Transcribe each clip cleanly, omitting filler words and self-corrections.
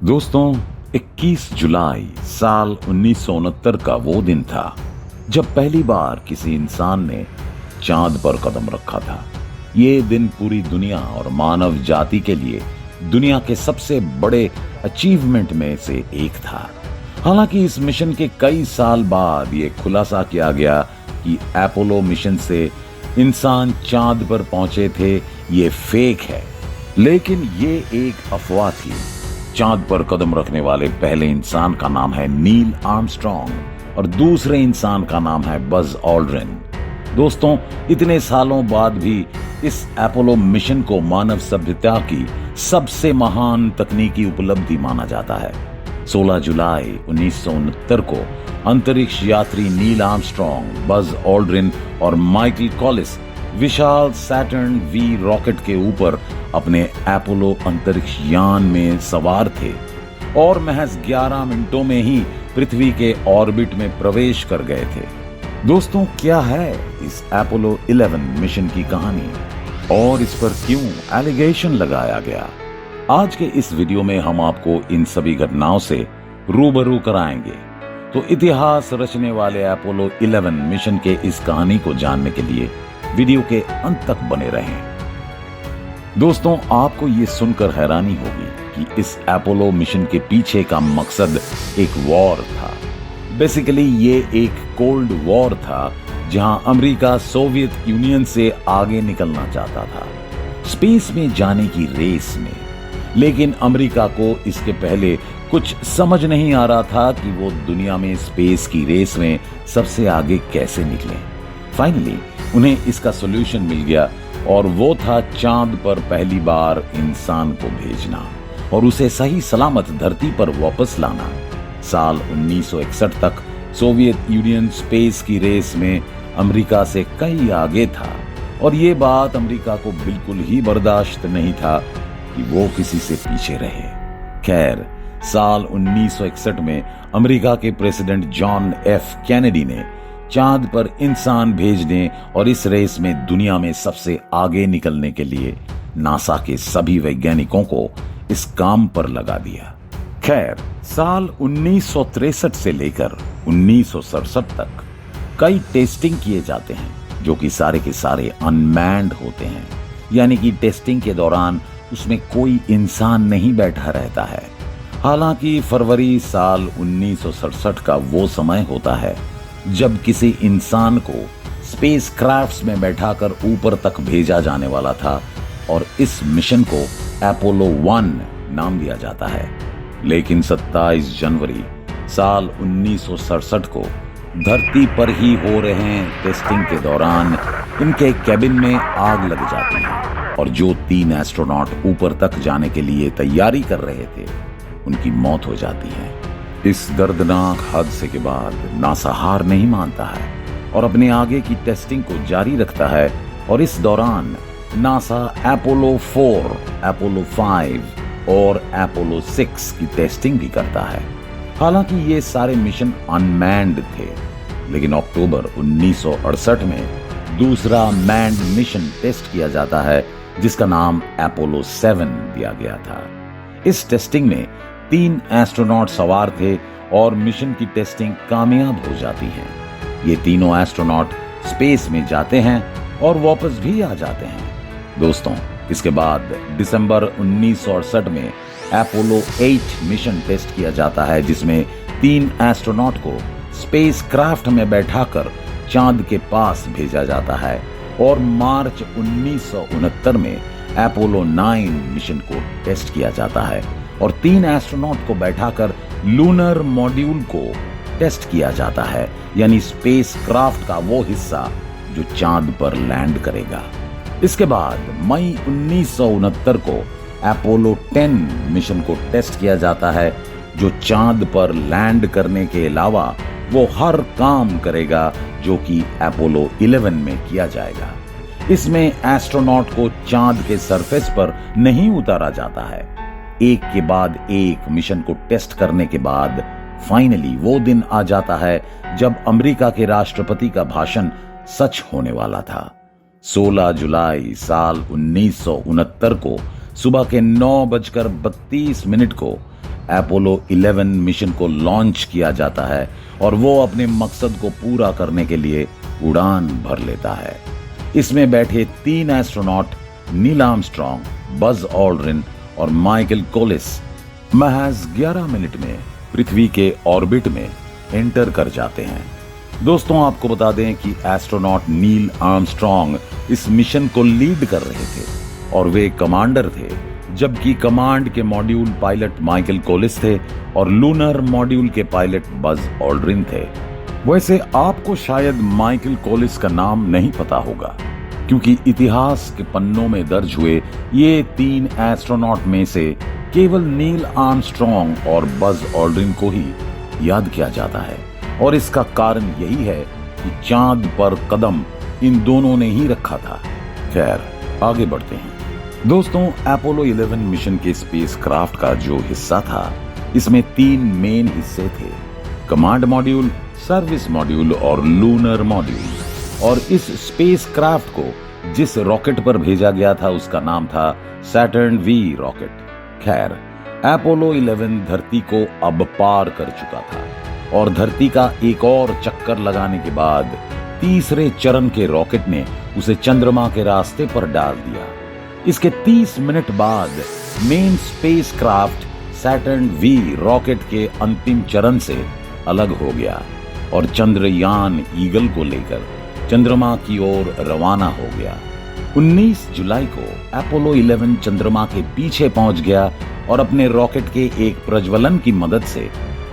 दोस्तों, 21 जुलाई साल 1969 का वो दिन था जब पहली बार किसी इंसान ने चांद पर कदम रखा था। ये दिन पूरी दुनिया और मानव जाति के लिए दुनिया के सबसे बड़े अचीवमेंट में से एक था। हालांकि इस मिशन के कई साल बाद ये खुलासा किया गया कि अपोलो मिशन से इंसान चांद पर पहुंचे थे, ये फेक है। लेकिन ये एक अफवाह थी। चांद पर कदम रखने वाले पहले इंसान का नाम है नील आर्मस्ट्रॉन्ग और दूसरे इंसान का नाम है बज ऑल्ड्रिन। दोस्तों, इतने सालों बाद भी इस अपोलो मिशन को मानव सभ्यता की सबसे महान तकनीकी उपलब्धि माना जाता है। 16 जुलाई 1969 को अंतरिक्ष यात्री नील आर्मस्ट्रॉन्ग, बज ऑल्ड्रिन और माइकल कॉलिस विशाल सैटर्न वी रॉकेट के ऊपर अपने अपोलो अंतरिक्ष यान में सवार थे और महज 11 मिनटों में ही पृथ्वी के ऑर्बिट में प्रवेश कर गए थे। दोस्तों, क्या है इस अपोलो 11 मिशन की कहानी और इस पर क्यों एलिगेशन लगाया गया? आज के इस वीडियो में हम आपको इन सभी घटनाओं से रूबरू कराएंगे। तो इतिहास रचने वाले अपोलो 11 मिशन के इस कहानी को जानने के लिए वीडियो के अंत तक बने रहें। दोस्तों, आपको ये सुनकर हैरानी होगी कि इस अपोलो मिशन के पीछे का मकसद एक वॉर था। बेसिकली ये एक कोल्ड वॉर था जहां अमेरिका सोवियत यूनियन से आगे निकलना चाहता था स्पेस में जाने की रेस में। लेकिन अमेरिका को इसके पहले कुछ समझ नहीं आ रहा था कि वो दुनिया में स्पेस की रेस में सबसे आगे कैसे निकले। फाइनली उन्हें इसका सॉल्यूशन मिल गया और वो था चांद पर पहली बार इंसान को भेजना और उसे सही सलामत धरती पर वापस लाना। साल 1961 तक सोवियत यूनियन स्पेस की रेस में अमेरिका से कई आगे था और ये बात अमेरिका को बिल्कुल ही बर्दाश्त नहीं था कि वो किसी से पीछे रहे। खैर, साल 1961 में अमेरिका के प्रेसिडेंट जॉन एफ कैनेडी ने चांद पर इंसान भेजने और इस रेस में दुनिया में सबसे आगे निकलने के लिए नासा के सभी वैज्ञानिकों को इस काम पर लगा दिया। खैर, साल 1963 से लेकर 1967 तक कई टेस्टिंग किए जाते हैं जो कि सारे के सारे अनमैन्ड होते हैं, यानी कि टेस्टिंग के दौरान उसमें कोई इंसान नहीं बैठा रहता है। हालांकि फरवरी साल 1967 का वो समय होता है जब किसी इंसान को स्पेस क्राफ्ट्स में बैठाकर ऊपर तक भेजा जाने वाला था और इस मिशन को अपोलो 1 नाम दिया जाता है। लेकिन 27 जनवरी साल 1967 को धरती पर ही हो रहे टेस्टिंग के दौरान इनके केबिन में आग लग जाती है और जो 3 एस्ट्रोनॉट ऊपर तक जाने के लिए तैयारी कर रहे थे उनकी मौत हो जाती है। इस दर्दनाक हादसे के बाद नासा हार नहीं मानता है और अपने आगे की टेस्टिंग को जारी रखता है और इस दौरान नासा अपोलो 4, अपोलो 5 और अपोलो 6 की टेस्टिंग भी करता है। हालांकि ये सारे मिशन अनमैन्ड थे, लेकिन अक्टूबर 1968 में दूसरा मैन्ड मिशन टेस्ट किया जाता है जिसका नाम अपोलो 7 दिया गया था। इस टेस्टिंग में 3 एस्ट्रोनॉट सवार थे और मिशन की टेस्टिंग कामयाब हो जाती है। ये तीनों एस्ट्रोनॉट स्पेस में जाते हैं और वापस भी आ जाते हैं। दोस्तों, इसके बाद दिसंबर 1968 में अपोलो 8 मिशन टेस्ट किया जाता है जिसमें 3 एस्ट्रोनॉट को स्पेस क्राफ्ट में बैठाकर चांद के पास भेजा जाता है और मार्च 1969 में अपोलो 9 मिशन को टेस्ट किया जाता है और 3 एस्ट्रोनॉट को बैठाकर लूनर मॉड्यूल को टेस्ट किया जाता है, यानी स्पेस क्राफ्ट का वो हिस्सा जो चांद पर लैंड करेगा। इसके बाद मई 1969 को अपोलो 10 मिशन को टेस्ट किया जाता है जो चांद पर लैंड करने के अलावा वो हर काम करेगा जो कि अपोलो 11 में किया जाएगा। इसमें एस्ट्रोनॉट को चांद के सरफेस पर नहीं उतारा जाता है। एक के बाद एक मिशन को टेस्ट करने के बाद फाइनली वो दिन आ जाता है जब अमेरिका के राष्ट्रपति का भाषण सच होने वाला था। 16 जुलाई साल 1969 को सुबह के 9:32 को अपोलो 11 मिशन को लॉन्च किया जाता है और वो अपने मकसद को पूरा करने के लिए उड़ान भर लेता है। इसमें बैठे 3 astronaut Neil Armstrong, Buzz Aldrin और माइकल कोलिस महज 11 मिनट में पृथ्वी के ऑर्बिट में एंटर कर जाते हैं। दोस्तों, आपको बता दें कि एस्ट्रोनॉट नील आर्मस्ट्रॉन्ग इस मिशन को लीड कर रहे थे और वे कमांडर थे, जबकि कमांड के मॉड्यूल पायलट माइकल कोलिस थे और लूनर मॉड्यूल के पायलट बज ऑल्ड्रिन थे। वैसे आपको शायद माइकल कोलिस का नाम नहीं पता होगा, क्योंकि इतिहास के पन्नों में दर्ज हुए ये 3 एस्ट्रोनॉट में से केवल नील आर्मस्ट्रॉन्ग और बज ऑल्ड्रिन को ही याद किया जाता है, और इसका कारण यही है कि चांद पर कदम इन दोनों ने ही रखा था। खैर, आगे बढ़ते हैं। दोस्तों, अपोलो 11 मिशन के स्पेसक्राफ्ट का जो हिस्सा था, इसमें 3 मेन हिस्से थे: कमांड मॉड्यूल, सर्विस मॉड्यूल और लूनर मॉड्यूल। और इस स्पेसक्राफ्ट को जिस रॉकेट पर भेजा गया था उसका नाम था सैटर्न वी रॉकेट। खैर, अपोलो 11 धरती को अब पार कर चुका था और धरती का एक और चक्कर लगाने के बाद तीसरे चरण के रॉकेट ने उसे चंद्रमा के रास्ते पर डाल दिया। इसके 30 मिनट बाद main spacecraft Saturn V rocket के अंतिम चरण से अलग हो गया और चंद्रयान ईगल को लेकर चंद्रमा की ओर रवाना हो गया। 19 जुलाई को अपोलो 11 चंद्रमा के पीछे पहुंच गया और अपने रॉकेट के एक प्रज्वलन की मदद से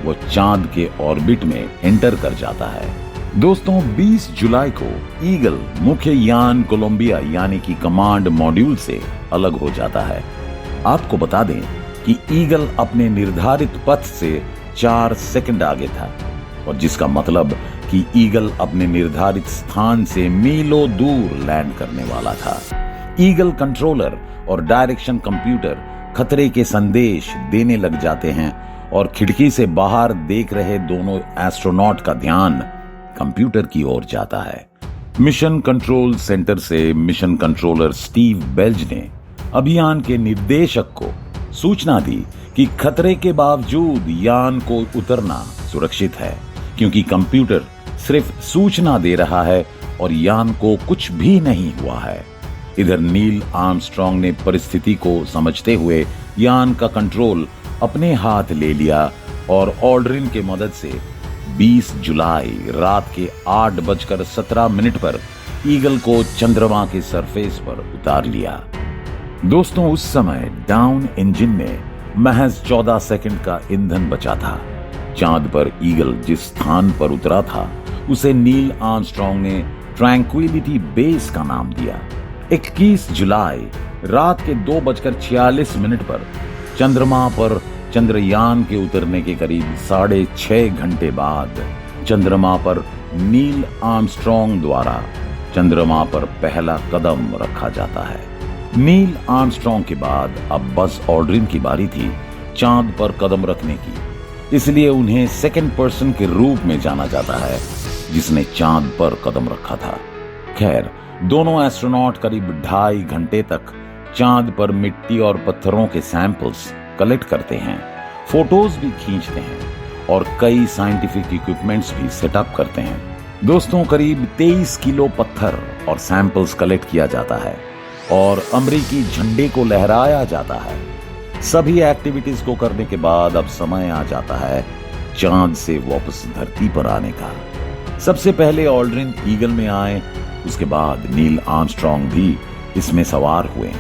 वो चांद के ऑर्बिट में एंटर कर जाता है। दोस्तों, 20 जुलाई को ईगल मुख्य यान कोलंबिया यानी कि कमांड मॉड्यूल से अलग हो जाता है। आपको बता दें कि ईगल अपने निर्धारित पथ से 4 सेकंड आगे था, और जिसका मतलब कि ईगल अपने निर्धारित स्थान से मीलों दूर लैंड करने वाला था। ईगल कंट्रोलर और डायरेक्शन कंप्यूटर खतरे के संदेश देने लग जाते हैं और खिड़की से बाहर देख रहे दोनों एस्ट्रोनॉट का ध्यान कंप्यूटर की ओर जाता है। मिशन कंट्रोल सेंटर से मिशन कंट्रोलर स्टीव बेल्ज ने अभियान के निर्देशक को सूचना दी कि खतरे के बावजूद यान को उतरना सुरक्षित है, क्योंकि कंप्यूटर सिर्फ सूचना दे रहा है और यान को कुछ भी नहीं हुआ है। इधर नील आर्मस्ट्रॉन्ग ने परिस्थिति को समझते हुए यान का कंट्रोल अपने हाथ ले लिया और ऑल्ड्रिन के मदद से 20 जुलाई रात के 8:17 पर ईगल को चंद्रमा के सरफेस पर उतार लिया। दोस्तों, उस समय डाउन इंजन में महज 14 सेकंड का ईंधन बचा था। चांद पर ईगल जिस स्थान पर उतरा था उसे नील आर्मस्ट्रॉन्ग ने ट्रैंक्विलिटी बेस का नाम दिया। 21 जुलाई रात के 2:46 पर चंद्रमा पर चंद्रयान के उतरने के करीब 6.5 घंटे बाद चंद्रमा पर नील आर्मस्ट्रॉन्ग द्वारा चंद्रमा पर पहला कदम रखा जाता है। नील आर्मस्ट्रॉन्ग के बाद अब बज ऑल्ड्रिन की बारी थी चांद पर कदम रखने की, इसलिए उन्हें सेकंड पर्सन के रूप में जाना जाता है जिसने चांद पर कदम रखा था। खैर, दोनों एस्ट्रोनॉट करीब 2.5 घंटे तक चांद पर मिट्टी और पत्थरों के सैंपल्स कलेक्ट करते हैं, फोटोज भी खींचते हैं और कई साइंटिफिक इक्विपमेंट्स भी सेटअप करते हैं। दोस्तों, करीब 23 किलो पत्थर और सैंपल्स कलेक्ट किया जाता है और अमेरिकी झंडे को लहराया जाता है। सभी एक्टिविटीज को करने के बाद अब समय आ जाता है चांद से वापस धरती पर आने का। सबसे पहले ऑल्ड्रिन ईगल में आए, उसके बाद नील आर्मस्ट्रॉन्ग भी इसमें सवार हुए।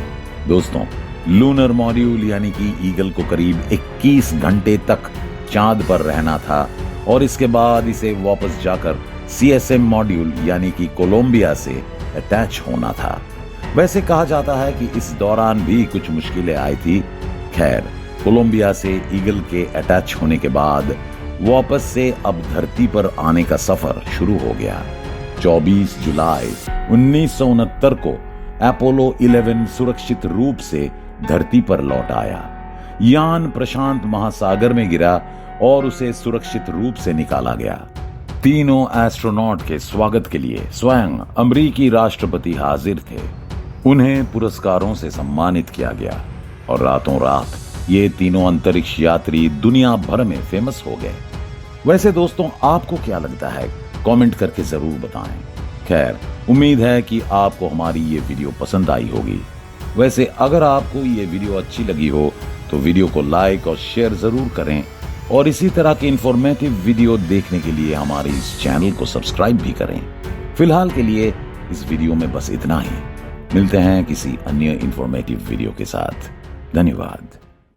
दोस्तों, लूनर मॉड्यूल यानी कि ईगल को करीब 21 घंटे तक चांद पर रहना था और इसके बाद इसे वापस जाकर सीएसएम मॉड्यूल यानी कि कोलंबिया से अटैच होना था। वैसे कहा जाता है कि इस दौरान भी कुछ मुश्किलें आई थी। खैर, कोलंबिया से ईगल के अटैच होने के बाद वापस से अब धरती पर आने का सफर शुरू हो गया। 24 जुलाई 1969 को अपोलो 11 सुरक्षित रूप से धरती पर लौट आया। यान प्रशांत महासागर में गिरा और उसे सुरक्षित रूप से निकाला गया। तीनों एस्ट्रोनॉट के स्वागत के लिए स्वयं अमेरिकी राष्ट्रपति हाजिर थे। उन्हें पुरस्कारों से सम्मानित किया गया और रातों रात ये तीनों अंतरिक्ष यात्री दुनिया भर में फेमस हो गए। वैसे दोस्तों, आपको क्या लगता है? कमेंट करके जरूर बताएं। खैर, उम्मीद है कि आपको हमारी ये वीडियो पसंद आई होगी। वैसे अगर आपको ये वीडियो अच्छी लगी हो तो वीडियो को लाइक और शेयर जरूर करें, और इसी तरह के इंफॉर्मेटिव वीडियो देखने के लिए हमारे इस चैनल को सब्सक्राइब भी करें। फिलहाल के लिए इस वीडियो में बस इतना ही। मिलते हैं किसी अन्य इंफॉर्मेटिव वीडियो के साथ। धन्यवाद।